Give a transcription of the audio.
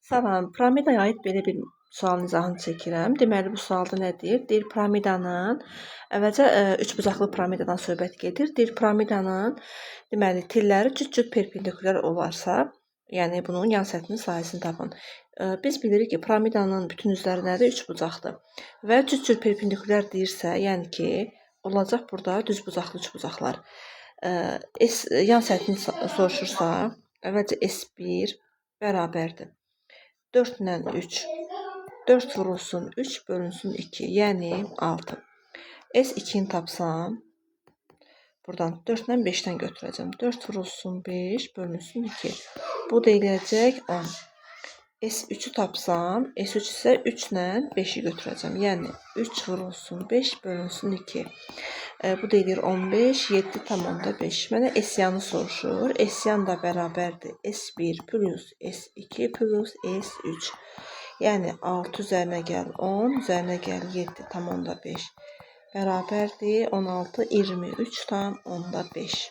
Salam, piramidaya aid belə bir sualın izahını çəkirəm. Deməli, bu sualda nə deyir? Deyir, piramidanın, əvvəlcə üçbucaqlı piramidadan söhbət gedir. Deyir, piramidanın, deməli, tilləri cüt-cüt perpendikulyar olarsa, yəni bunun yan səthinin sahəsini tapın. Biz bilirik ki, piramidanın bütün üzləri nədir? Üçbucaqdır. Və cüt-cüt perpendikulyar deyirsə, yəni ki, olacaq burada düzbucaqlı üçbucaqlar. Yan səthini soruşursa, əvvəlcə S1 bərabərdir 4 ilə 3. 4 vurulsun 3 bölünsün 2. Yəni 6. S2-ni tapsam, buradan 4 ilə 5-dən götürəcəm. 4 vurulsun 5 bölünsün 2. Bu da eləyəcək 10. S3-ü tapsam, S3 isə 3 ilə 5-i götürəcəm. Yəni 3 vurulsun 5 bölünsün 2. Bu da eləyir 15, 7,5. Mənə S-yanı soruşur. S-yan da bərabərdir S1 plus S2 plus S3. Yəni 6 üzərinə gəl 10, üzərinə gəl 7,5. Bərabərdir 16, 23,5.